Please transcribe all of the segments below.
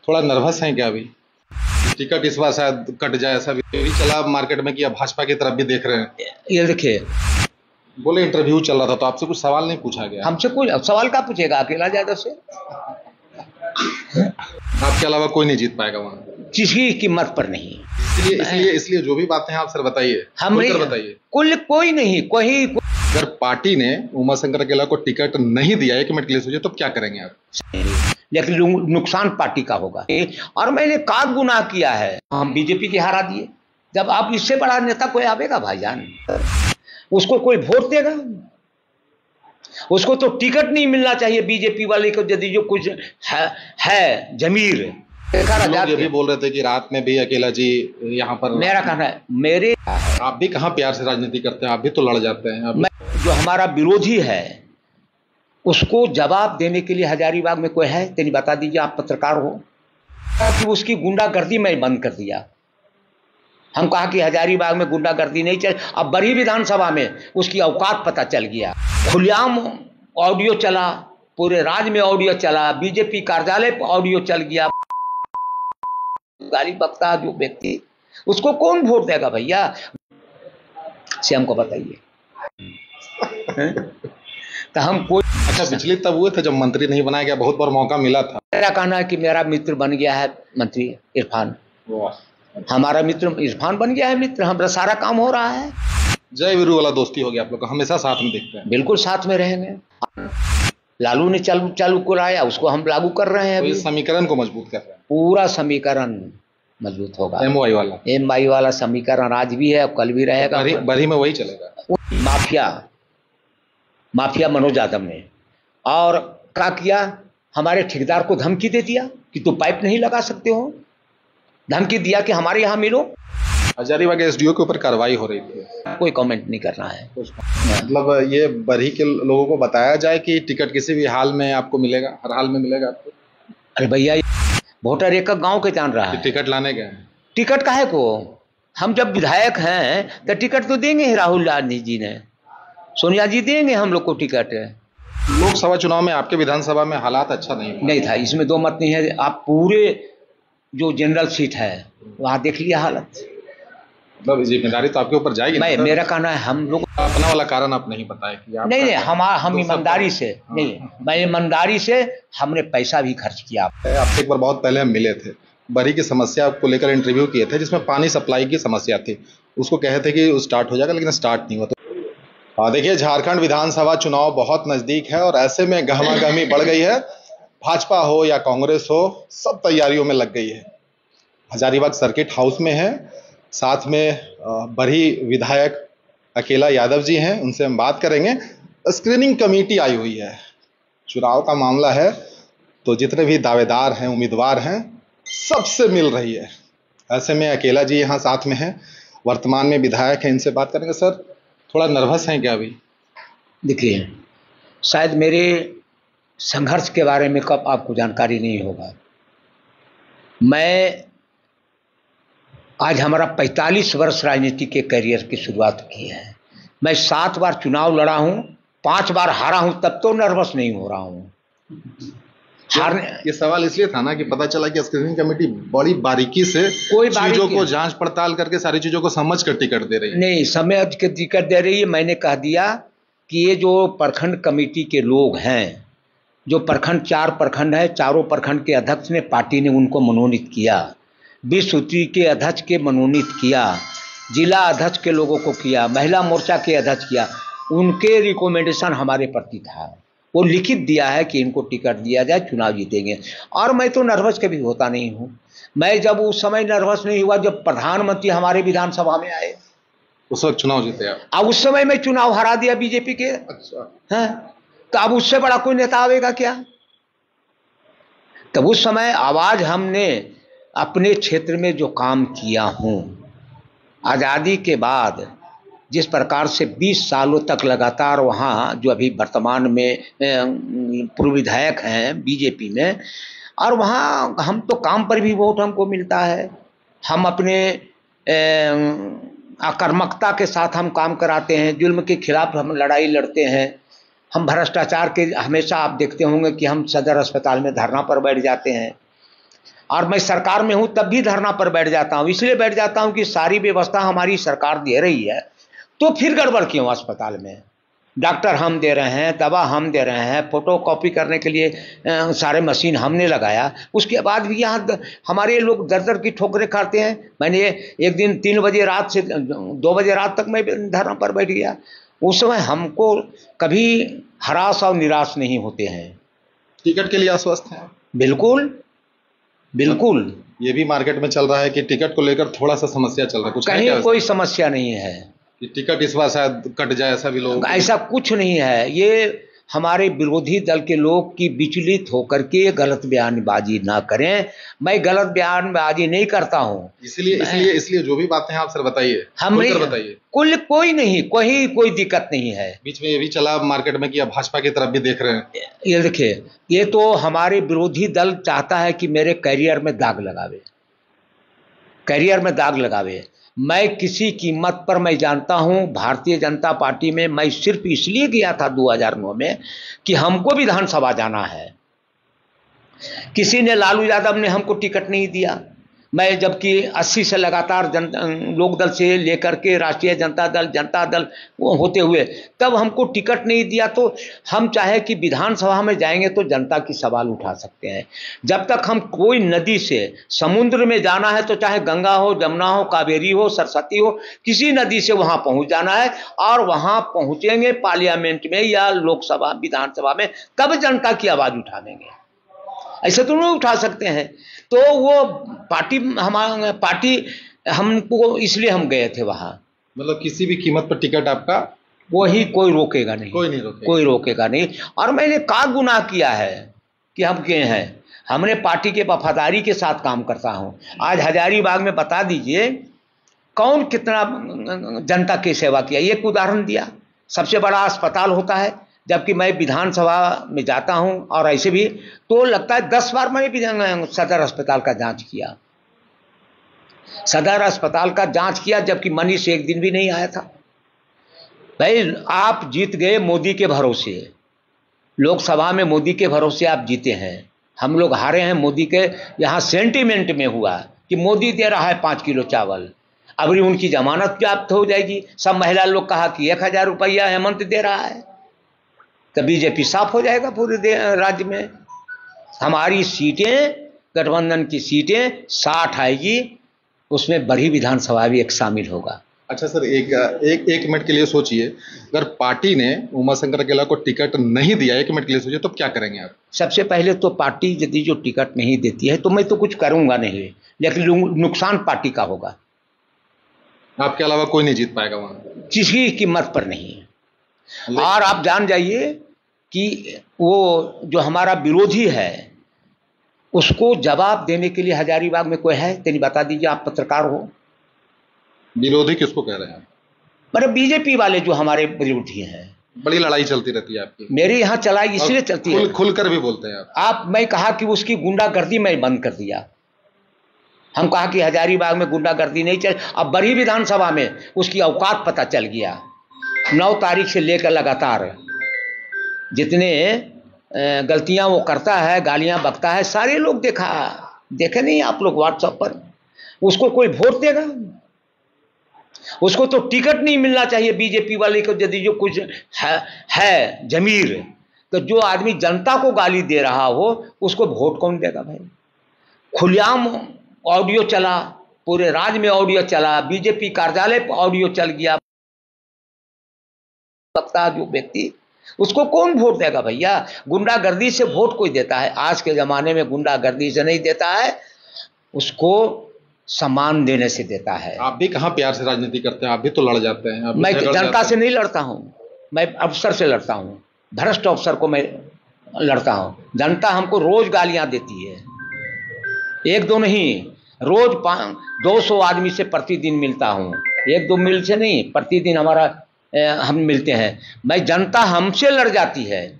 थोड़ा नर्वस हैं क्या अभी? टिकट इस बार शायद कट जाए, ऐसा भी चला मार्केट में कि अब भाजपा की तरफ भी देख रहे हैं। ये देखिए, बोले इंटरव्यू चल रहा था तो आपसे कुछ सवाल नहीं पूछा गया? हमसे कोई सवाल क्या पूछेगा अकेला यादव से? आपके अलावा कोई नहीं जीत पाएगा वहाँ? किसी कीमत पर नहीं। इसलिए जो भी बातें हैं आप सर बताइए, खुलकर बताइए। कोई नहीं, कोई अगर पार्टी ने उमाशंकर अकेला को टिकट नहीं दिया, 1 मिनट के लिए सोचिए, तो क्या करेंगे आप? लेकिन नुकसान पार्टी का होगा। और मैंने का गुनाह किया है, हम बीजेपी की हरा दिए। जब आप इससे बड़ा नेता कोई आवेगा भाईजान, उसको कोई वोट देगा? उसको तो टिकट नहीं मिलना चाहिए बीजेपी वाले को, यदि जो कुछ है जमीर। लोग ये भी बोल रहे थे कि रात में भी अकेला जी यहाँ पर। मेरा कहना है, आप भी कहाँ प्यार से राजनीति करते हैं, आप भी तो लड़ जाते हैं। जो हमारा विरोधी है उसको जवाब देने के लिए हजारीबाग में कोई है तेरी बता दीजिए, आप पत्रकार हो। कि उसकी गुंडागर्दी में बंद कर दिया। हम कहा कि हजारीबाग में गुंडागर्दी नहीं चल। अब बड़ी विधानसभा में उसकी औकात पता चल गया। खुलेआम ऑडियो चला, पूरे राज्य में ऑडियो चला, बीजेपी कार्यालय पर ऑडियो चल गया। गाली बकता जो व्यक्ति, उसको कौन वोट देगा भैया? से हमको बताइए। तो हम कोई अच्छा, विचलित तब हुए थे जब मंत्री नहीं बनाया गया, बहुत बार मौका मिला था। मेरा कहना है कि मेरा मित्र बन गया है मंत्री इरफान। हमारा मित्र इरफान बन गया है मित्र, हमारा सारा काम हो रहा है। जय वीरू वाला दोस्ती हो गया आप लोग का, हमेशा साथ में देखते हैं। बिल्कुल साथ में रहेंगे। लालू ने चालू कराया, उसको हम लागू कर रहे हैं। तो इस समीकरण को मजबूत कर रहे हैं। पूरा समीकरण मजबूत होगा। एमवाई वाला समीकरण आज भी है, कल भी रहेगा। बरी में वही चलेगा। माफिया मनोज यादव ने और क्या किया, हमारे ठेकेदार को धमकी दे दिया कि तुम पाइप नहीं लगा सकते हो। धमकी दिया कि हमारे यहाँ मिलो। हजारीबाग एसडीओ के ऊपर कार्रवाई हो रही थी। कोई कमेंट नहीं करना है। मतलब ये बरही के लोगों को बताया जाए कि टिकट किसी भी हाल में आपको मिलेगा, हर हाल में मिलेगा आपको। अरे भैया, वोटर एक गांव के जान रहा है। टिकट लाने गए? टिकट काहे को? हम जब विधायक हैं तो टिकट तो देंगे ही। राहुल गांधी जी ने, सोनिया जी देंगे हम लोग को टिकट। लोकसभा चुनाव में आपके विधानसभा में हालात अच्छा नहीं था, इसमें दो मत नहीं है। आप पूरे जो जनरल सीट है वहां देख लिया हालत। मतलब जिम्मेदारी तो आपके ऊपर जाएगी। मेरा कहना है, हम लोग अपना वाला कारण आप नहीं बताए कि आप नहीं, हम ईमानदारी से नहीं, मैं ईमानदारी से हमने पैसा भी खर्च किया। आपसे एक बार बहुत पहले हम मिले थे, बरही की समस्या को लेकर इंटरव्यू किए थे, जिसमें पानी सप्लाई की समस्या थी। उसको कहे थे कि स्टार्ट हो जाएगा, लेकिन स्टार्ट नहीं हुआ। तो देखिए, झारखंड विधानसभा चुनाव बहुत नजदीक है और ऐसे में गहमागहमी बढ़ गई है। भाजपा हो या कांग्रेस हो, सब तैयारियों में लग गई है। हजारीबाग सर्किट हाउस में है, साथ में बरही विधायक अकेला यादव जी हैं, उनसे हम बात करेंगे। स्क्रीनिंग कमेटी आई हुई है, चुनाव का मामला है, तो जितने भी दावेदार हैं, उम्मीदवार हैं, सबसे मिल रही है। ऐसे में अकेला जी यहाँ साथ में हैं, वर्तमान में विधायक हैं, इनसे बात करेंगे। सर, थोड़ा नर्वस हैं क्या अभी? देखिए, शायद मेरे संघर्ष के बारे में कब आपको जानकारी नहीं होगा। मैं आज हमारा 45 वर्ष राजनीति के करियर की शुरुआत की है। मैं 7 बार चुनाव लड़ा हूं, 5 बार हारा हूं, तब तो नर्वस नहीं हो रहा हूं। ये सवाल इसलिए था ना कि पता चला कि स्क्रीनिंग कमेटी बड़ी बारीकी से चीजों को जांच पड़ताल करके सारी चीजों को समझ कर टिकट दे रही है। नहीं, समझ के टिकट दे रही है। मैंने कह दिया कि ये जो प्रखंड कमेटी के लोग हैं, जो प्रखंड 4 प्रखंड है, चारों प्रखंड के अध्यक्ष ने, पार्टी ने उनको मनोनीत किया, विश्व के अध्यक्ष के मनोनीत किया, जिला अध्यक्ष के लोगों को किया, महिला मोर्चा के अध्यक्ष किया। उनके रिकमेंडेशन हमारे प्रति था। वो लिखित दिया है कि इनको टिकट दिया जाए, चुनाव जीतेंगे। और मैं तो नर्वस कभी होता नहीं हूँ। मैं जब उस समय नर्वस नहीं हुआ जब प्रधानमंत्री हमारे विधानसभा में आए, उस वक्त चुनाव जीते आप। अब उस समय मैं चुनाव हरा दिया बीजेपी के। अच्छा, हाँ, तो अब उससे बड़ा कोई नेता आवेगा क्या? तब उस समय आवाज हमने अपने क्षेत्र में जो काम किया हूँ, आज़ादी के बाद जिस प्रकार से 20 सालों तक लगातार वहाँ जो अभी वर्तमान में पूर्व विधायक हैं बीजेपी में, और वहाँ हम तो काम पर भी वोट हमको मिलता है। हम अपने आक्रामकता के साथ हम काम कराते हैं, जुल्म के खिलाफ हम लड़ाई लड़ते हैं। हम भ्रष्टाचार के, हमेशा आप देखते होंगे कि हम सदर अस्पताल में धरना पर बैठ जाते हैं। और मैं सरकार में हूं तब भी धरना पर बैठ जाता हूं। इसलिए बैठ जाता हूं कि सारी व्यवस्था हमारी सरकार दे रही है, तो फिर गड़बड़ क्यों अस्पताल में? डॉक्टर हम दे रहे हैं, दवा हम दे रहे हैं, फोटो कॉपी करने के लिए सारे मशीन हमने लगाया, उसके बाद भी यहाँ हमारे लोग दर दर की ठोकरें खाते हैं। मैंने एक दिन 3 बजे रात से 2 बजे रात तक मैं धरना पर बैठ गया। उस समय हमको कभी हरास और निराश नहीं होते हैं। टिकट के लिए आश्वस्त हैं? बिल्कुल बिल्कुल। ये भी मार्केट में चल रहा है कि टिकट को लेकर थोड़ा सा समस्या चल रहा है, कुछ कहीं कोई समस्या नहीं है कि टिकट इस बार शायद कट जाए, ऐसा भी लोग? ऐसा कुछ नहीं है। ये हमारे विरोधी दल के लोग की विचलित होकर के गलत बयानबाजी ना करें। मैं गलत बयानबाजी नहीं करता हूँ। इसलिए जो भी बातें हैं आप सर बताइए, बताइए। कोई नहीं, कोई दिक्कत नहीं है। बीच में ये भी चला मार्केट में कि अब भाजपा की तरफ भी देख रहे हैं। ये देखिए, ये तो हमारे विरोधी दल चाहता है कि मेरे करियर में दाग लगावे। मैं किसी कीमत पर, मैं जानता हूं भारतीय जनता पार्टी में मैं सिर्फ इसलिए गया था 2009 में कि हमको विधानसभा जाना है। किसी ने, लालू यादव ने हमको टिकट नहीं दिया। मैं जबकि 80 से लगातार लोक दल से लेकर के राष्ट्रीय जनता दल होते हुए तब हमको टिकट नहीं दिया। तो हम चाहे कि विधानसभा में जाएंगे तो जनता की सवाल उठा सकते हैं। जब तक हम कोई नदी से, समुद्र में जाना है तो चाहे गंगा हो, जमुना हो, कावेरी हो, सरस्वती हो, किसी नदी से वहां पहुंच जाना है और वहां पहुंचेंगे पार्लियामेंट में या लोकसभा विधानसभा में, तब जनता की आवाज उठाएंगे। ऐसे तो नहीं उठा सकते हैं। तो वो पार्टी हमको, इसलिए हम गए थे वहां। मतलब किसी भी कीमत पर टिकट आपका वही, कोई रोकेगा नहीं, कोई रोकेगा नहीं। और मैंने क्या गुनाह किया है कि हम गए हैं? हमने पार्टी के वफादारी के साथ काम करता हूं। आज हजारीबाग में बता दीजिए कौन कितना जनता की सेवा किया। एक उदाहरण दिया, सबसे बड़ा अस्पताल होता है, जबकि मैं विधानसभा में जाता हूं और ऐसे भी तो लगता है 10 बार मैंने सदर अस्पताल का जांच किया। सदर अस्पताल का जांच किया जबकि मनीष एक दिन भी नहीं आया था। भाई, आप जीत गए मोदी के भरोसे, लोकसभा में मोदी के भरोसे आप जीते हैं। हम लोग हारे हैं मोदी के यहाँ सेंटीमेंट में हुआ कि मोदी दे रहा है 5 किलो चावल, अभी उनकी जमानत जब्त हो जाएगी। सब महिला लोग कहा कि 1000 रुपया हेमंत दे रहा है, तो बीजेपी साफ हो जाएगा पूरे राज्य में। हमारी सीटें, गठबंधन की सीटें 60 आएगी, उसमें बड़ी विधानसभा भी एक शामिल होगा। अच्छा सर, एक मिनट के लिए सोचिए, अगर पार्टी ने उमाशंकर अकेला को टिकट नहीं दिया, 1 मिनट के लिए सोचिए, तो क्या करेंगे आप? सबसे पहले तो पार्टी यदि जो टिकट नहीं देती है तो मैं तो कुछ करूंगा नहीं, लेकिन नुकसान पार्टी का होगा। आपके अलावा कोई नहीं जीत पाएगा वहां, किसी कीमत पर नहीं। और आप जान जाइए कि वो जो हमारा विरोधी है उसको जवाब देने के लिए हजारीबाग में कोई है? तेरी बता दीजिए, आप पत्रकार हो। विरोधी किसको कह रहे हैं? मतलब बीजेपी वाले जो हमारे विरोधी हैं। बड़ी लड़ाई चलती रहती है आपकी। मेरे यहाँ चलाई इसलिए चलती है, खुलकर भी बोलते हैं आप। मैं कहा कि उसकी गुंडागर्दी मैं बंद कर दिया। हम कहा कि हजारीबाग में गुंडागर्दी नहीं चल। अब बड़ी विधानसभा में उसकी औकात पता चल गया। 9 तारीख से लेकर लगातार जितने गलतियां वो करता है, गालियां बकता है, सारे लोग देखे नहीं आप लोग व्हाट्सएप पर। उसको कोई वोट देगा? उसको तो टिकट नहीं मिलना चाहिए बीजेपी वाले को। यदि जो कुछ है जमीर, तो जो आदमी जनता को गाली दे रहा हो उसको वोट कौन देगा भाई? खुलेआम ऑडियो चला, पूरे राज्य में ऑडियो चला, बीजेपी कार्यालय पर ऑडियो चल गया। सकता जो व्यक्ति, उसको कौन वोट देगा भैया? गुंडागर्दी से वोट कोई देता है? आज के जमाने में गुंडागर्दी से नहीं देता है, उसको सम्मान देने से देता है। आप भी कहाँ प्यार से राजनीति करते हैं? आप भी तो लड़ जाते हैं। मैं जनता से नहीं लड़ता हूं, मैं अफसर से लड़ता हूं, भ्रष्ट अफसर को मैं लड़ता हूं। जनता हमको रोज गालियां देती है, 1-2 नहीं, रोज 200 आदमी से प्रतिदिन मिलता हूं। 1-2 मिल से नहीं, प्रतिदिन हम मिलते हैं। मैं जनता हमसे लड़ जाती है,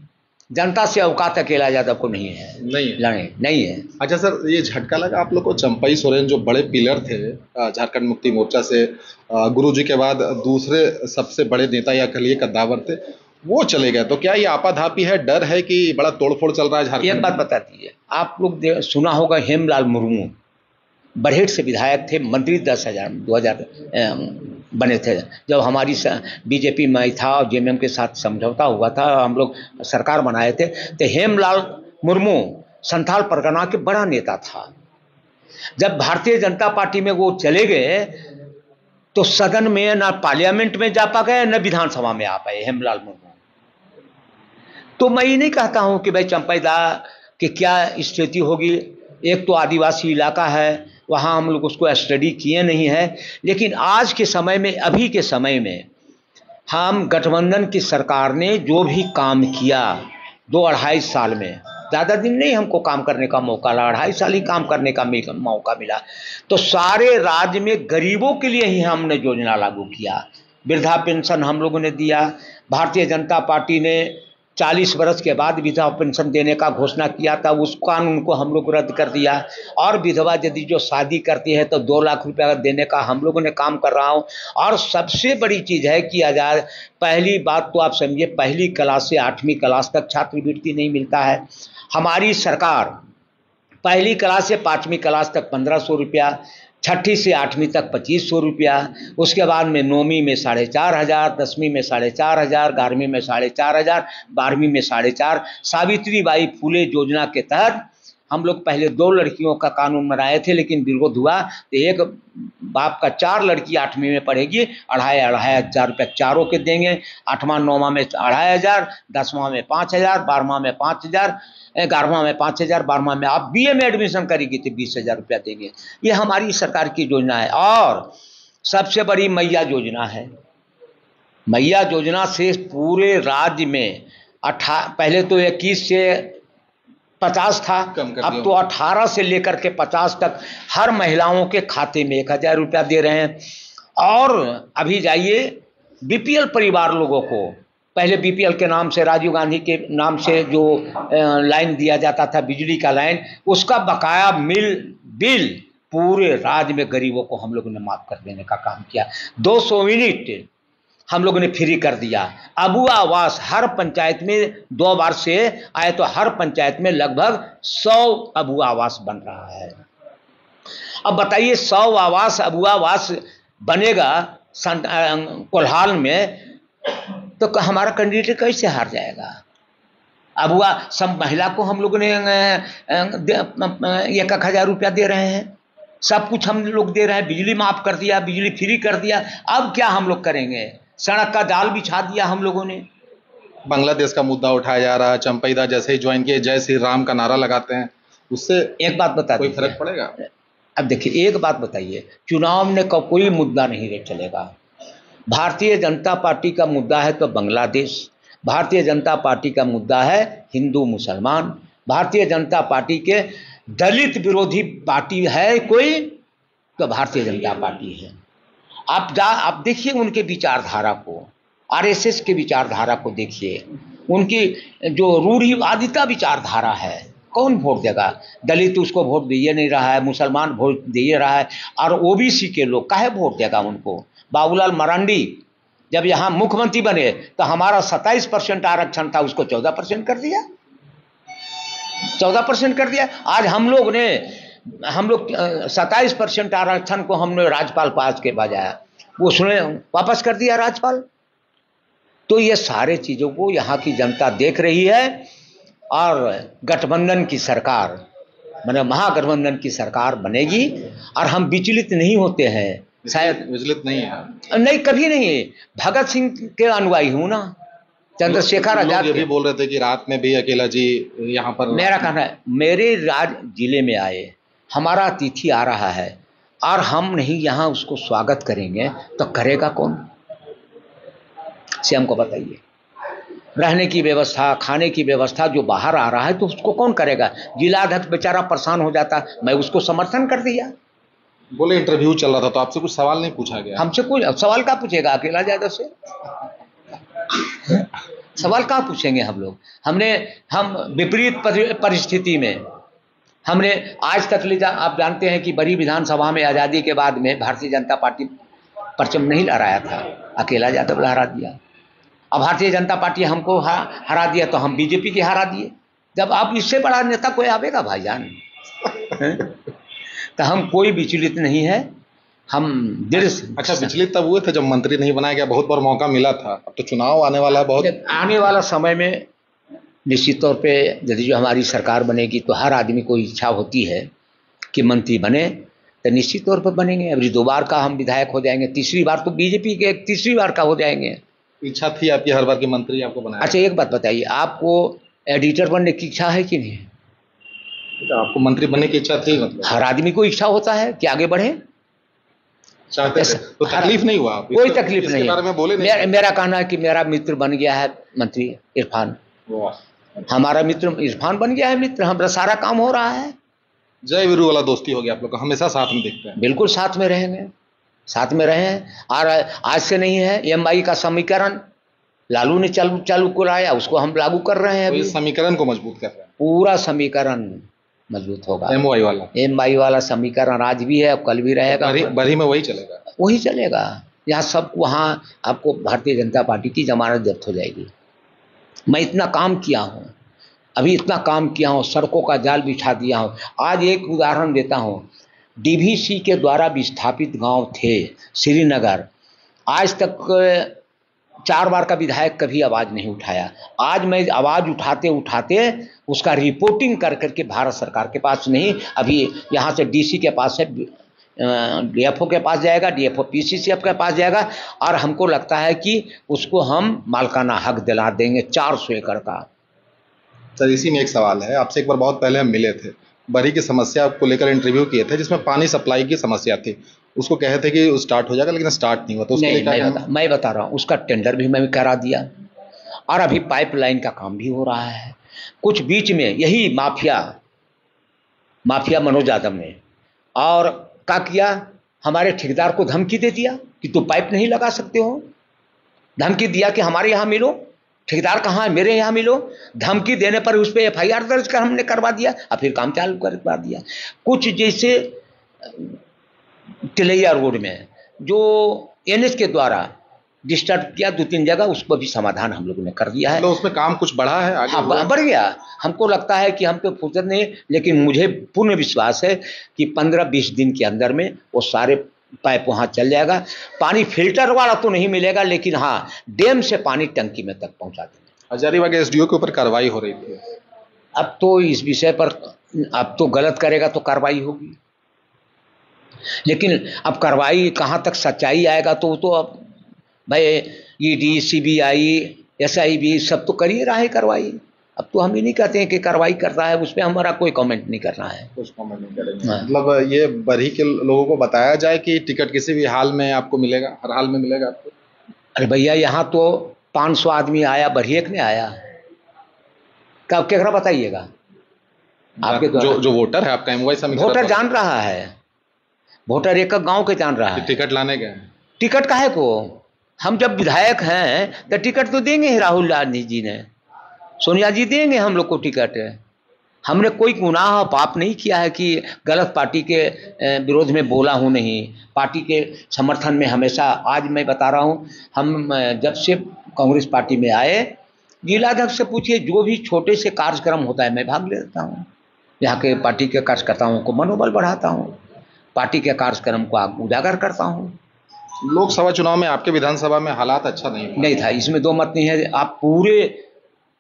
जनता से औकात अकेला यादव को नहीं है, नहीं है। अच्छा सर, ये झटका लगा आप लोग को? चंपई सोरेन जो बड़े पिलर थे झारखंड मुक्ति मोर्चा से, गुरुजी के बाद दूसरे सबसे बड़े नेता या कहिए कद्दावर थे, वो चले गए, तो क्या ये आपाधापी है, डर है कि बड़ा तोड़फोड़ चल रहा है झारखंड एक बात बता दीजिए, आप लोग सुना होगा हेमलाल मुर्मू बरहेट से विधायक थे, मंत्री 2000 बने थे जब हमारी बीजेपी में था और जेएमएम के साथ समझौता हुआ था, हम लोग सरकार बनाए थे। तो हेमलाल मुर्मू संथाल परगना के बड़ा नेता था। जब भारतीय जनता पार्टी में वो चले गए तो सदन में ना पार्लियामेंट में जा पा गए न विधानसभा में आ पाए हेमलाल मुर्मू। तो मैं ये नहीं कहता हूं कि भाई चंपैदा की क्या स्थिति होगी, एक तो आदिवासी इलाका है, वहाँ हम लोग उसको स्टडी किए नहीं है, लेकिन आज के समय में, अभी के समय में हम गठबंधन की सरकार ने जो भी काम किया 2-2.5 साल में, ज़्यादा दिन नहीं हमको काम करने का मौका लगा, 2.5 साल ही काम करने का मौका मिला, तो सारे राज्य में गरीबों के लिए ही हमने योजना लागू किया। वृद्धा पेंशन हम लोगों ने दिया, भारतीय जनता पार्टी ने 40 वर्ष के बाद विधवा पेंशन देने का घोषणा किया था, उस कानून को हम लोग रद्द कर दिया। और विधवा यदि जो शादी करती है तो 2 लाख रुपया देने का हम लोगों ने काम कर रहा हूँ। और सबसे बड़ी चीज़ है कि पहली बात तो आप समझिए, पहली क्लास से 8वीं क्लास तक छात्रवृत्ति नहीं मिलता है। हमारी सरकार पहली क्लास से 5वीं क्लास तक 1500 रुपया, 6ठी से 8वीं तक 2500 रुपया, उसके बाद में 9वीं में 4500, 10वीं में 4500, 11वीं में 4500, 12वीं में 4.5। सावित्री बाई फुले योजना के तहत हम लोग पहले 2 लड़कियों का कानून बनाए थे, लेकिन विरोध हुआ तो एक बाप का 4 लड़की 8वीं में पढ़ेगी, 2,500 रुपये चारों के देंगे, 8वां 9वां में 2,500, 10वां में 5,000, 12वां में 5,000, 11वां में 5,000, 12वां में आप बीए में एडमिशन करेगी तो 20,000 रुपया देंगे। ये हमारी सरकार की योजना है। और सबसे बड़ी मैया योजना है। मैया योजना से पूरे राज्य में पहले तो 21 से 50 था, अब तो 18 से लेकर के 50 तक हर महिलाओं के खाते में 1,000 रुपया दे रहे हैं। और अभी जाइए बीपीएल परिवार लोगों को, पहले बीपीएल के नाम से, राजीव गांधी के नाम से जो लाइन दिया जाता था बिजली का लाइन, उसका बकाया बिल पूरे राज्य में गरीबों को हम लोगों ने माफ कर देने का काम किया। 200 यूनिट हम लोगों ने फ्री कर दिया। अबुआ आवास हर पंचायत में 2 बार से आए तो हर पंचायत में लगभग 100 अबुआ आवास बन रहा है। अब बताइए 100 अबुआ आवास बनेगा कोल्हान में, तो हमारा कैंडिडेट कैसे हार जाएगा? अबुआ सब महिला को हम लोगों ने 1,000 रुपया दे रहे हैं, सब कुछ हम लोग दे रहे हैं, बिजली माफ कर दिया, बिजली फ्री कर दिया। अब क्या हम लोग करेंगे? सड़क का जाल बिछा दिया हम लोगों ने। बांग्लादेश का मुद्दा उठाया जा रहा है, चंपैदा जैसे ही ज्वाइन किए जय श्री राम का नारा लगाते हैं, उससे एक बात बता कोई फर्क पड़ेगा? अब देखिए एक बात बताइए, चुनाव में कोई मुद्दा नहीं चलेगा। भारतीय जनता पार्टी का मुद्दा है तो बांग्लादेश, भारतीय जनता पार्टी का मुद्दा है हिंदू मुसलमान, भारतीय जनता पार्टी के दलित विरोधी पार्टी है कोई तो भारतीय जनता पार्टी है। आप देखिए उनके विचारधारा को, आरएसएस के विचारधारा को देखिए, उनकी जो रूढ़िवादिता विचारधारा है, कौन वोट देगा? दलित उसको वोट दे नहीं रहा है, मुसलमान वोट दे रहा है, और ओबीसी के लोग काहे वोट देगा उनको? बाबूलाल मरांडी जब यहाँ मुख्यमंत्री बने तो हमारा 27% आरक्षण था, उसको 14% कर दिया, 14% कर दिया। आज हम लोग 27% आरक्षण को हमने राज्यपाल पास के बजाया, वो उसने वापस कर दिया राज्यपाल। तो ये सारे चीज़ों को यहाँ की जनता देख रही है। और गठबंधन की सरकार, माने महागठबंधन की सरकार बनेगी, और हम विचलित नहीं होते हैं, शायद विचलित नहीं है, नहीं कभी नहीं। भगत सिंह के अनुयायी हूँ ना, चंद्रशेखर आजाद। ये भी बोल रहे थे कि रात में भी अकेला जी यहाँ पर, मेरा कहना है, मेरे जिले में आए, हमारा अतिथि आ रहा है और हम नहीं यहाँ उसको स्वागत करेंगे तो करेगा कौन? से हमको बताइए। रहने की व्यवस्था, खाने की व्यवस्था जो बाहर आ रहा है तो उसको कौन करेगा? जिलाध्यक्ष बेचारा परेशान हो जाता, मैं उसको समर्थन कर दिया। बोले इंटरव्यू चल रहा था तो आपसे कुछ सवाल नहीं पूछा गया? हमसे कुछ सवाल क्या पूछेगा अकेला यादव से? सवाल क्या पूछेंगे हम लोग? हम विपरीत परिस्थिति में हमने आज तक आप जानते हैं कि बड़ी विधानसभा में आज़ादी के बाद में भारतीय जनता पार्टी परचम नहीं लहराया था, अकेला यादव लहरा दिया। अब भारतीय जनता पार्टी हमको हरा दिया तो हम बीजेपी की हरा दिए। जब अब इससे बड़ा नेता कोई आवेगा भाईजान? तो हम कोई विचलित नहीं है, हम दृढ़। अच्छा, विचलित तब हुए थे जब मंत्री नहीं बनाया गया, बहुत बार मौका मिला था, अब तो चुनाव आने वाला है। बहुत आने वाला समय में निश्चित तौर पे यदि जो हमारी सरकार बनेगी तो हर आदमी को इच्छा होती है कि मंत्री बने, तो निश्चित तौर पर बनेंगे। अभी 2 बार का हम विधायक हो जाएंगे, तीसरी बार तो बीजेपी के तीसरी बार का हो जाएंगे। इच्छा थी आपकी हर बार की मंत्री आपको बनाया? अच्छा, एक बात बताइए, आपको एडिटर बनने की इच्छा है कि नहीं? तो आपको मंत्री बनने की इच्छा थी? मतलब हर आदमी को इच्छा होता है कि आगे बढ़े, चाहते थे, तो तकलीफ नहीं हुआ? कोई तकलीफ नहीं इसके बारे में बोले नहीं? मेरा कहना है कि मेरा मित्र बन गया है मंत्री इरफान, हमारा मित्र इरफान बन गया है मित्र, हमारा सारा काम हो रहा है। जय वीरू वाला दोस्ती हो गया आप लोग का, हमेशा साथ में देखते हैं। बिल्कुल साथ में रहेंगे, साथ में रहे। और आज से नहीं है, एमआई का समीकरण लालू ने चालू कराया, उसको हम लागू कर रहे हैं। तो इस समीकरण को मजबूत कर रहे हैं, पूरा समीकरण मजबूत होगा। एमआई वाला समीकरण आज भी है, कल भी रहेगा, बरी में वही चलेगा, वही चलेगा। यहाँ सब, वहाँ आपको भारतीय जनता पार्टी की जमानत जब्त हो जाएगी। मैं इतना काम किया हूँ, अभी इतना काम किया हूँ, सड़कों का जाल बिछा दिया हूँ। आज एक उदाहरण देता हूँ, डीवीसी के द्वारा विस्थापित गांव थे श्रीनगर, आज तक 4 बार का विधायक कभी आवाज़ नहीं उठाया। आज मैं आवाज़ उठाते उठाते उसका रिपोर्टिंग कर करके भारत सरकार के पास नहीं, अभी यहाँ से डीसी के पास है, डीएफओ के पास जाएगा, डीएफओ पीसीसीएफ के पास जाएगा, और हमको लगता है कि उसको हम मालकाना हक दिला देंगे 400 एकड़ का। सर, इसी में एक सवाल है आपसे। एक बार बहुत पहले हम मिले थे, बरी की समस्या को लेकर इंटरव्यू किए थे, जिसमें पानी सप्लाई की समस्या थी। उसको कहे थे कि स्टार्ट हो जाएगा, लेकिन स्टार्ट नहीं हुआ। तो उसके लिए मैं बता रहा हूँ, उसका टेंडर भी मैं करा दिया, और अभी पाइपलाइन का काम भी हो रहा है। कुछ बीच में यही माफिया मनोज यादव ने और क्या किया, हमारे ठेकेदार को धमकी दे दिया कि तुम पाइप नहीं लगा सकते हो। धमकी दिया कि हमारे यहाँ मिलो, ठेकेदार कहाँ है, मेरे यहाँ मिलो। धमकी देने पर उस पर एफआईआर दर्ज कर हमने करवा दिया, और फिर काम चालू करवा दिया। कुछ जैसे तिलैया रोड में जो एनएच के द्वारा डिस्टर्ब किया 2-3 जगह, उसको भी समाधान हम लोगों ने कर दिया है। तो उसमें काम कुछ बढ़ा है आगे? हाँ, बढ़ गया। हमको लगता है कि हम पे फुर्सत नहीं, लेकिन मुझे पूर्ण विश्वास है कि 15-20 दिन के अंदर में वो सारे पाइप वहाँ चल जाएगा। पानी फिल्टर वाला तो नहीं मिलेगा, लेकिन हाँ, डैम से पानी टंकी में तक पहुँचा देंगे। हजारीबाग एसडीओ के ऊपर कार्रवाई हो रही थी, अब तो इस विषय पर, अब तो गलत करेगा तो कार्रवाई होगी, लेकिन अब कार्रवाई कहाँ तक सच्चाई आएगा तो अब भाई ईडी, सीबीआई, एसआईबी सब तो कर ही रहा है कार्रवाई। अब तो हम ही नहीं कहते हैं कि कार्रवाई कर रहा है, उस पर हमारा कोई कमेंट नहीं करना है। कुछ कमेंट नहीं करेंगे। मतलब ये बरी के लोगों को बताया जाए कि टिकट किसी भी हाल में आपको मिलेगा, हर हाल में मिलेगा आपको? अरे भैया, यहाँ तो 500 आदमी आया, बरियक ने आया, कब केकरा बताइएगा आपके जो वोटर है आपका, एमवाई समीकरण वोटर जान रहा है, वोटर एक गांव के जान रहा है। टिकट लाने गए, टिकट काहे को? हम जब विधायक हैं तो टिकट तो देंगे ही, राहुल गांधी जी ने, सोनिया जी देंगे हम लोग को टिकट। हमने कोई गुनाह पाप नहीं किया है कि गलत पार्टी के विरोध में बोला हूँ, नहीं, पार्टी के समर्थन में हमेशा। आज मैं बता रहा हूँ, हम जब से कांग्रेस पार्टी में आए, जिलाध्यक्ष से पूछिए, जो भी छोटे से कार्यक्रम होता है मैं भाग लेता हूँ। यहाँ के पार्टी के कार्यकर्ताओं को मनोबल बढ़ाता हूँ, पार्टी के कार्यक्रम को उजागर करता हूँ। लोकसभा चुनाव में आपके विधानसभा में हालात अच्छा नहीं था, इसमें 2 मत नहीं है। आप पूरे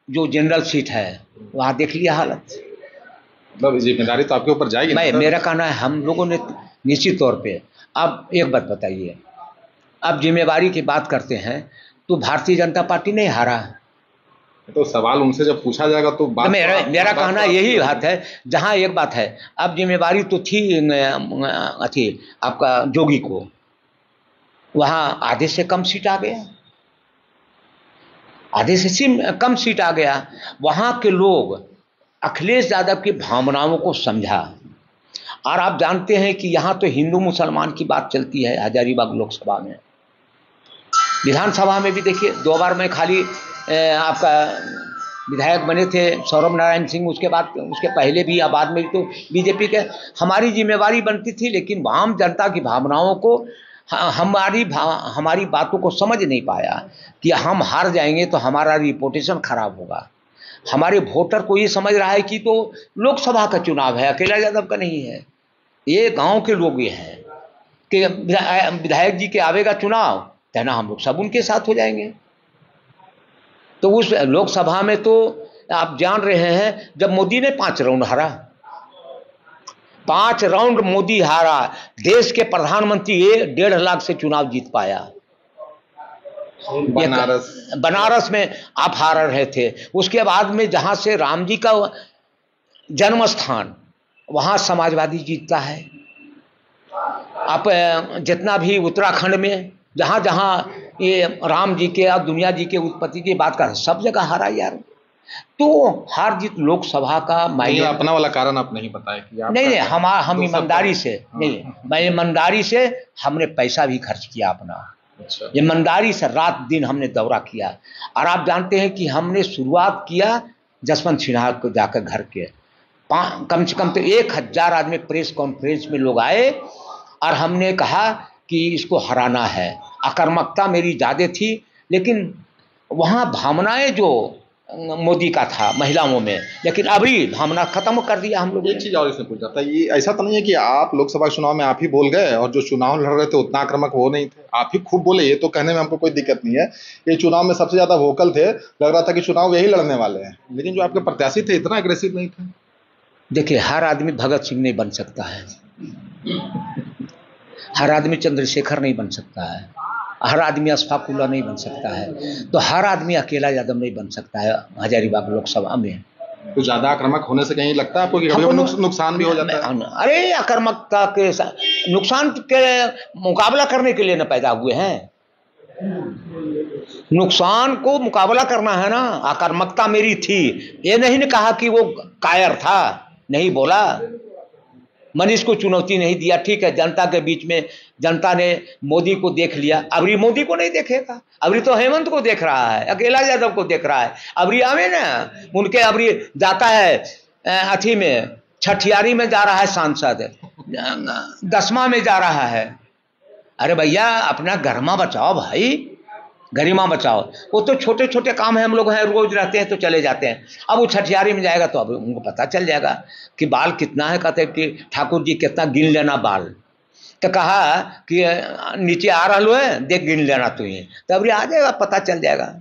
जो जनरल सीट है वहाँ देख लिया हालत। मतलब जिम्मेदारी तो आपके ऊपर जाएगी। मेरा कहना है, हम लोगों ने निश्चित तौर पे, अब एक बात बताइए, अब जिम्मेदारी की बात करते हैं तो भारतीय जनता पार्टी नहीं हारा, तो सवाल उनसे जब पूछा जाएगा तो बात, मेरा कहना यही बात है। जहाँ एक बात है, अब जिम्मेदारी तो थी आपका जोगी को, वहाँ आधे से कम सीट आ गया, आधे से कम सीट आ गया। वहाँ के लोग अखिलेश यादव की भावनाओं को समझा, और आप जानते हैं कि यहाँ तो हिंदू मुसलमान की बात चलती है। हजारीबाग लोकसभा में, विधानसभा में भी देखिए, 2 बार में खाली आपका विधायक बने थे सौरभ नारायण सिंह, उसके बाद, उसके पहले भी या बाद में भी तो बीजेपी के। हमारी जिम्मेवारी बनती थी, लेकिन आम जनता की भावनाओं को हमारी बातों को समझ नहीं पाया कि हम हार जाएंगे तो हमारा रिपोर्टेशन खराब होगा। हमारे वोटर को ये समझ रहा है कि तो लोकसभा का चुनाव है, अकेला यादव का नहीं है, ये गांव के लोग ये हैं कि विधायक जी के आवेगा चुनाव तो ना हम लोग सब उनके साथ हो जाएंगे। तो उस लोकसभा में तो आप जान रहे हैं, जब मोदी ने 5 राउंड हारा, 5 राउंड मोदी हारा, देश के प्रधानमंत्री 1.5 लाख से चुनाव जीत पाया। बनारस में आप हार रहे थे। उसके बाद में जहां से राम जी का जन्म स्थान, वहां समाजवादी जीतता है। आप जितना भी उत्तराखंड में जहां जहां ये राम जी के और दुनिया जी के उत्पत्ति की बात कर, सब जगह हारा यार। तो हार जीत लोकसभा का मायने, अपना वाला कारण आप नहीं बताए कि आप नहीं, हम ईमानदारी से नहीं, मैं ईमानदारी से हमने पैसा भी खर्च किया अपना। अच्छा। ईमानदारी से रात दिन हमने दौरा किया। और आप जानते हैं कि हमने शुरुआत किया जसवंत सिन्हा को जाकर घर के, कम से कम तो 1000 आदमी प्रेस कॉन्फ्रेंस में लोग आए और हमने कहा कि इसको हराना है। आक्रामकता मेरी ज़्यादा थी, लेकिन वहाँ भावनाएं जो मोदी का था महिलाओं में, लेकिन अभी भावना खत्म कर दिया हम लोग। एक चीज और इसमें पूछ जाता है, ये ऐसा तो नहीं है कि आप लोकसभा चुनाव में आप ही बोल गए और जो चुनाव लड़ रहे थे उतना आक्रामक वो नहीं थे, आप ही खूब बोले, ये तो कहने में हमको कोई दिक्कत नहीं है। ये चुनाव में सबसे ज्यादा वोकल थे, लग रहा था कि चुनाव यही लड़ने वाले हैं, लेकिन जो आपके प्रत्याशी थे इतना अग्रेसिव नहीं थे। देखिए, हर आदमी भगत सिंह नहीं बन सकता है, हर आदमी चंद्रशेखर नहीं बन सकता है, हर आदमी अशफाक उल्लाह नहीं बन सकता है, तो हर आदमी अकेला यादव नहीं बन सकता है हजारीबाग लोकसभा में। तो ज्यादा आक्रामक होने से कहीं लगता है आपको कि कभी नुकसान भी हो जाता है? अरे आक्रामकता के नुकसान के मुकाबला करने के लिए न पैदा हुए हैं, नुकसान को मुकाबला करना है ना। आक्रामकता मेरी थी, ये नहीं कहा कि वो कायर था, नहीं बोला, मनीष को चुनौती नहीं दिया। ठीक है, जनता के बीच में जनता ने मोदी को देख लिया, अबरी मोदी को नहीं देखेगा, अबरी तो हेमंत को देख रहा है, अकेला यादव को देख रहा है। अबरी आवे ना उनके, अबरी जाता है अथी में, छठियारी में जा रहा है सांसद, 10वां में जा रहा है। अरे भैया, अपना गरिमा बचाओ भाई, गरिमा बचाओ। वो तो छोटे छोटे काम है, हम लोग हैं रोज रहते हैं तो चले जाते हैं। अब वो छठियारी में जाएगा तो अब उनको पता चल जाएगा कि बाल कितना है। कहते हैं कि ठाकुर जी कितना गिन लेना बाल, तो कहा कि नीचे आ रहा है, देख गिन लेना तू ही, तो अभी आ जाएगा, पता चल जाएगा।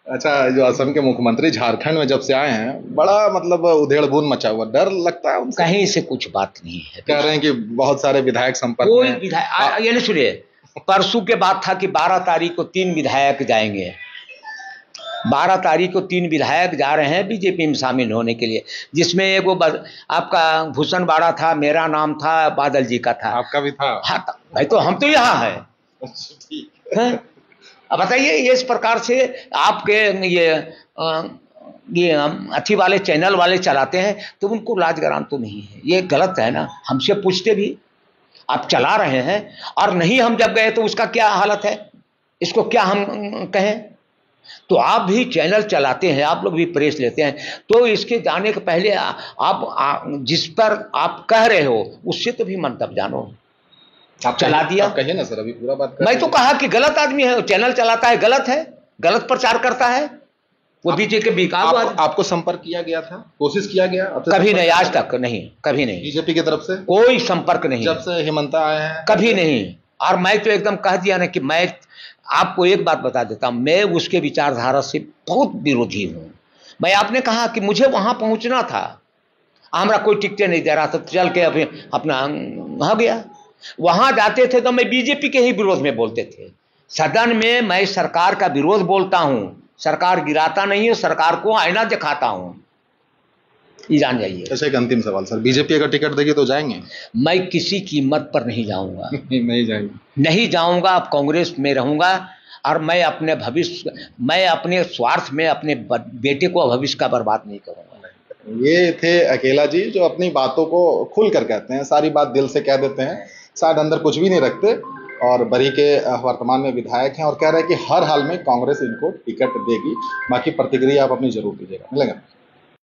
अच्छा, जो असम के मुख्यमंत्री झारखंड में जब से आए हैं, बड़ा मतलब उधेड़-बुन मचा हुआ, डर लगता है उनसे? कहीं से कुछ बात नहीं है। कह रहे हैं कि बहुत सारे विधायक संपर्क में, कोई विधायक, ये नहीं सुनिए, परसों के बाद था कि 12 तारीख को 3 विधायक जाएंगे, 12 तारीख को 3 विधायक जा रहे हैं बीजेपी में शामिल होने के लिए, जिसमें एक वो आपका भूषण बाड़ा था, मेरा नाम था, बादल जी का था। आपका भी था? हाँ भाई, तो हम तो यहाँ हैं। अच्छा, ठीक है। अब बताइए, ये इस प्रकार से आपके ये अथी वाले चैनल वाले चलाते हैं तो उनको लाजगरान तो नहीं है, ये गलत है ना। हमसे पूछते भी, आप चला रहे हैं और नहीं, हम जब गए तो उसका क्या हालत है, इसको क्या हम कहें। तो आप भी चैनल चलाते हैं, आप लोग भी प्रेस लेते हैं, तो इसके जाने के पहले आप जिस पर आप कह रहे हो उससे तो भी मंतव्य जानो। आप चला दिया, आप कहिए ना सर, अभी पूरा बात मैं तो कहा कि गलत आदमी है, चैनल चलाता है, गलत है, गलत प्रचार करता है, वो बीजेपी के बिकाऊ। आपको संपर्क किया गया था, कोशिश किया गया? कभी नहीं, आज तक नहीं, कभी नहीं। बीजेपी की तरफ से कोई संपर्क नहीं, जब से हेमंता आए हैं कभी नहीं। और मैं तो एकदम कह दिया ना कि मैं आपको एक बात बता देता हूं, मैं उसके विचारधारा से बहुत विरोधी हूं। मैं आपने कहा कि मुझे वहां पहुंचना था, हमारा कोई टिकटें नहीं दे रहा था, चल के अभी अपना वहां गया। वहां जाते थे तो मैं बीजेपी के ही विरोध में बोलते थे, सदन में मैं सरकार का विरोध बोलता हूं, सरकार गिराता नहीं है, सरकार को आईना दिखाता हूं, ये जान जाइए। अच्छा, एक अंतिम सवाल सर, बीजेपी अगर टिकट देगी तो जाएंगे? मैं किसी कीमत पर नहीं जाऊंगा। नहीं जाएंगे? नहीं जाऊंगा, अब कांग्रेस में रहूंगा और मैं अपने भविष्य, मैं अपने स्वार्थ में अपने बेटे को भविष्य का बर्बाद नहीं करूंगा। ये थे अकेला जी, जो अपनी बातों को खुलकर कहते हैं, सारी बात दिल से कह देते हैं, शायद अंदर कुछ भी नहीं रखते, और बरी के वर्तमान में विधायक हैं और कह रहे हैं कि हर हाल में कांग्रेस इनको टिकट देगी। बाकी प्रतिक्रिया आप अपनी जरूर दीजिएगा। मिलेगा।